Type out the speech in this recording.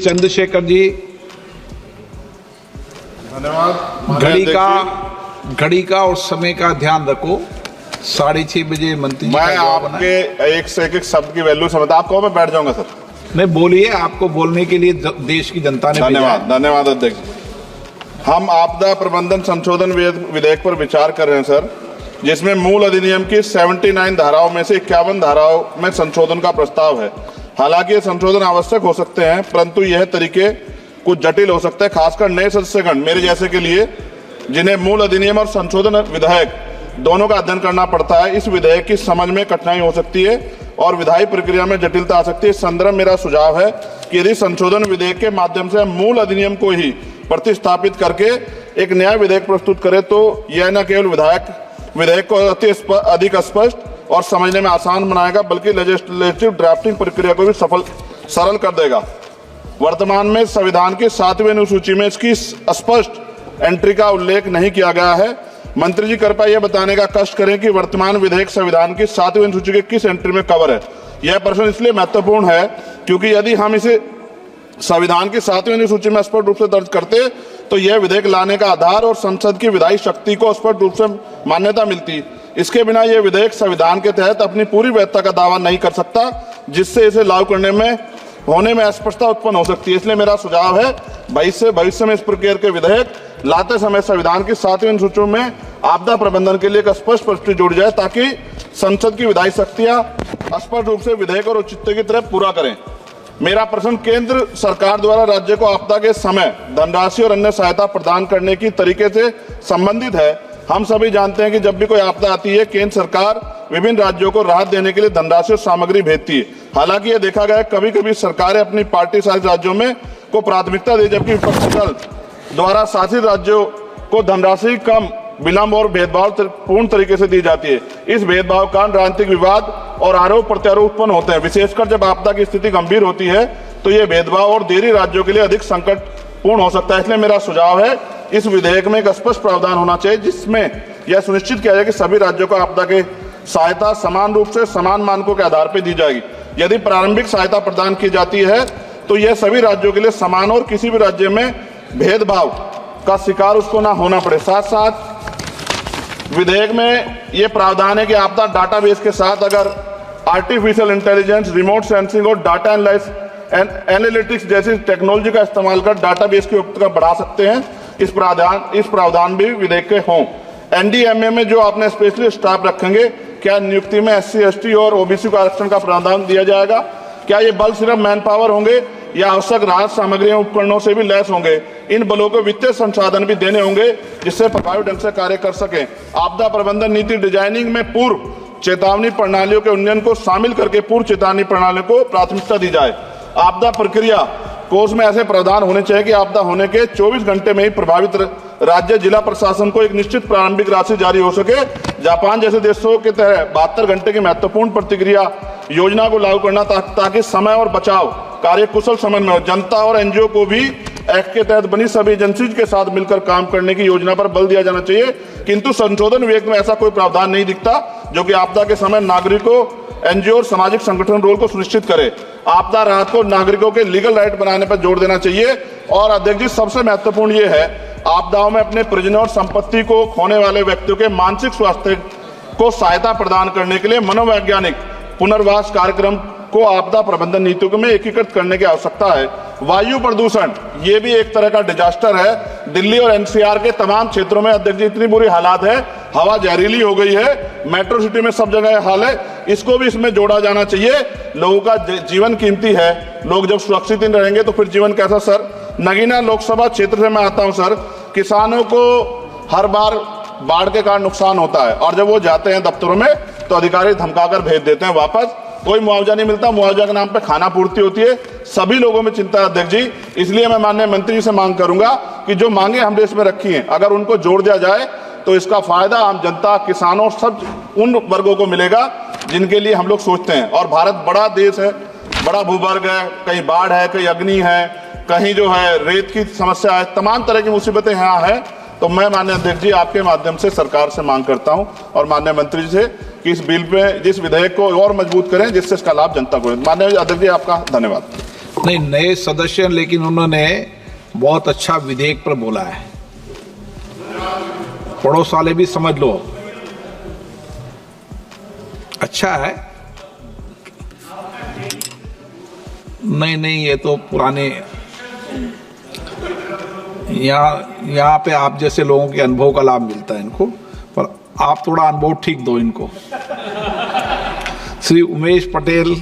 चंद्रशेखर जी, धन्यवाद। घड़ी का और समय का ध्यान रखो। 6:30 बजे मंत्री जी मैं आपके एक से एक शब्द की वैल्यू समझता, आप कहो मैं बैठ जाऊंगा सर। नहीं, बोलिए, आपको बोलने के लिए देश की जनता ने धन्यवाद। धन्यवाद अध्यक्ष। हम आपदा प्रबंधन संशोधन विधेयक पर विचार कर रहे हैं सर, जिसमें मूल अधिनियम की 79 धाराओं में से 51 धाराओं में संशोधन का प्रस्ताव है। हालांकि ये संशोधन आवश्यक हो सकते हैं, परंतु यह तरीके कुछ जटिल हो सकते हैं, खासकर नए सदस्यगण मेरे जैसे के लिए, जिन्हें मूल अधिनियम और संशोधन विधेयक दोनों का अध्ययन करना पड़ता है। इस विधेयक की समझ में कठिनाई हो सकती है और विधायी प्रक्रिया में जटिलता आ सकती है। इस संदर्भ मेरा सुझाव है कि यदि संशोधन विधेयक के माध्यम से मूल अधिनियम को ही प्रतिस्थापित करके एक नया विधेयक प्रस्तुत करें, तो यह न केवल विधेयक को अधिक स्पष्ट और समझने में आसान बनाएगा, बल्कि लेजिस्लेटिव ड्राफ्टिंग प्रक्रिया को भी सरल कर देगा। वर्तमान में संविधान की 7वीं अनुसूची में इसकी स्पष्ट एंट्री का उल्लेख नहीं किया गया है। मंत्री जी कृपया यह बताने का कष्ट करें कि वर्तमान विधेयक संविधान की 7वीं अनुसूची के किस एंट्री में कवर है। यह प्रश्न इसलिए महत्वपूर्ण है क्योंकि यदि हम इसे संविधान की 7वीं अनुसूची में स्पष्ट रूप से दर्ज करते तो यह विधेयक लाने का आधार और संसद की विधायी शक्ति को स्पष्ट रूप से मान्यता मिलती। इसके बिना यह विधेयक संविधान के तहत अपनी पूरी वैधता का दावा नहीं कर सकता, जिससे इसे लागू करने में होने में अस्पष्टता उत्पन्न हो सकती है। इसलिए मेरा सुझाव है भविष्य में इस प्रकार के विधेयक लाते समय संविधान की 7वीं अनुसूची में आपदा प्रबंधन के लिए एक स्पष्ट प्रविष्टि जोड़ी जाए, ताकि संसद की विधायी शक्तियां स्पष्ट रूप से विधेयक और औचित्य की तरफ पूरा करें। मेरा प्रश्न केंद्र सरकार द्वारा राज्य को आपदा के समय धनराशि और अन्य सहायता प्रदान करने की तरीके से संबंधित है। हम सभी जानते हैं कि जब भी कोई आपदा आती है, केंद्र सरकार विभिन्न राज्यों को राहत देने के लिए धनराशि और सामग्री भेजती है। हालांकि यह देखा गया कभी कभी सरकारें अपनी पार्टी शासित राज्यों में को प्राथमिकता दे, जबकि विपक्षी दल द्वारा शासित राज्यों को धनराशि कम, विलंब और भेदभाव पूर्ण तरीके से दी जाती है। इस भेदभाव का कारण राजनीतिक विवाद और आरोप प्रत्यारोप उत्पन्न होते हैं। विशेषकर जब आपदा की स्थिति गंभीर होती है तो ये भेदभाव और देरी राज्यों के लिए अधिक संकटपूर्ण हो सकता है। इसलिए मेरा सुझाव है इस विधेयक में एक स्पष्ट प्रावधान होना चाहिए, जिसमें यह सुनिश्चित किया जाए कि सभी राज्यों को आपदा के सहायता समान रूप से समान मानकों के आधार पर दी जाएगी। यदि प्रारंभिक सहायता प्रदान की जाती है तो यह सभी राज्यों के लिए समान और किसी भी राज्य में भेदभाव का शिकार उसको ना होना पड़े। साथ साथ विधेयक में यह प्रावधान है कि आपदा डाटाबेस के साथ अगर आर्टिफिशियल इंटेलिजेंस, रिमोट सेंसिंग और डाटा एनालिटिक्स जैसी टेक्नोलॉजी का इस्तेमाल कर डाटाबेस की उपयुक्तता बढ़ा सकते हैं। इस प्रावधान भी विधेयक के हों। एनडीएमए में जो आपने स्पेशलिस्ट स्टाफ रखेंगे, क्या नियुक्ति में SC, ST और OBC को आरक्षण का प्रावधान दिया जाएगा? क्या ये बल सिर्फ मैन पावर होंगे या आवश्यक राहत सामग्रियों उपकरणों से भी लैस होंगे? इन बलों को वित्तीय संसाधन भी देने होंगे जिससे प्रभावी ढंग से कार्य कर सकें। आपदा प्रबंधन नीति डिजाइनिंग में पूर्व चेतावनी प्रणालियों के उन्नयन को शामिल करके पूर्व चेतावनी प्रणालियों को प्राथमिकता दी जाए। आपदा प्रक्रिया कोष में ऐसे प्रावधान होने चाहिए कि आपदा होने के 24 घंटे में ही प्रभावित राज्य जिला प्रशासन को एक निश्चित प्रारंभिक राशि जारी हो सके। जापान जैसे देशों के तहत 72 घंटे की महत्वपूर्ण प्रतिक्रिया योजना को लागू करना ताकि समय और बचाव कार्य कुशल समन्वय हो। जनता और NGO को भी एक्ट के तहत बनी सभी एजेंसीज के साथ मिलकर काम करने की योजना पर बल दिया जाना चाहिए, किंतु संशोधन विधेयक में ऐसा कोई प्रावधान नहीं दिखता जो कि आपदा के समय नागरिकों, NGO और सामाजिक संगठन रोल को सुनिश्चित करे। आपदा राहत को नागरिकों के लीगल राइट बनाने पर जोर देना चाहिए। और अध्यक्ष जी, सबसे महत्वपूर्ण ये है, आपदाओं में अपने परिजनों और संपत्ति को खोने वाले व्यक्तियों के मानसिक स्वास्थ्य को सहायता प्रदान करने के लिए मनोवैज्ञानिक पुनर्वास कार्यक्रम को आपदा प्रबंधन नीतियों में एकीकृत करने की आवश्यकता है। वायु प्रदूषण ये भी एक तरह का डिजास्टर है। दिल्ली और NCR के तमाम क्षेत्रों में अध्यक्ष जी इतनी बुरी हालात है, हवा जहरीली हो गई है, मेट्रो सिटी में सब जगह हाल है। इसको भी इसमें जोड़ा जाना चाहिए। लोगों का जीवन कीमती है, लोग जब सुरक्षित नहीं रहेंगे तो फिर जीवन कैसा? सर, नगीना लोकसभा क्षेत्र से मैं आता हूं सर। किसानों को हर बार बाढ़ के कारण नुकसान होता है और जब वो जाते हैं दफ्तरों में तो अधिकारी धमकाकर भेज देते हैं वापस। कोई मुआवजा नहीं मिलता, मुआवजा के नाम पे खाना पूर्ति होती है। सभी लोगों में चिंता है अध्यक्ष जी। इसलिए मैं माननीय मंत्री जी से मांग करूंगा कि जो मांगे हम देश में रखी हैं, अगर उनको जोड़ दिया जाए तो इसका फायदा आम जनता, किसानों, सब उन वर्गों को मिलेगा जिनके लिए हम लोग सोचते हैं। और भारत बड़ा देश है, बड़ा भूभाग है, कहीं बाढ़ है, कहीं अग्नि है, कहीं जो है रेत की समस्या है, तमाम तरह की मुसीबतें यहाँ है। तो मैं माननीय अध्यक्ष जी आपके माध्यम से सरकार से मांग करता हूं और माननीय मंत्री जी से कि इस बिल पे, जिस विधेयक को और मजबूत करें जिससे इसका लाभ जनता को। माननीय अध्यक्ष जी आपका धन्यवाद। नहीं, नए सदस्य हैं, लेकिन उन्होंने बहुत अच्छा विधेयक पर बोला है। पड़ोस वाले भी समझ लो, अच्छा है। नहीं, ये तो पुराने, यहाँ पे आप जैसे लोगों के अनुभव का लाभ मिलता है इनको, पर आप थोड़ा अनुभव ठीक दो इनको। श्री उमेश पटेल।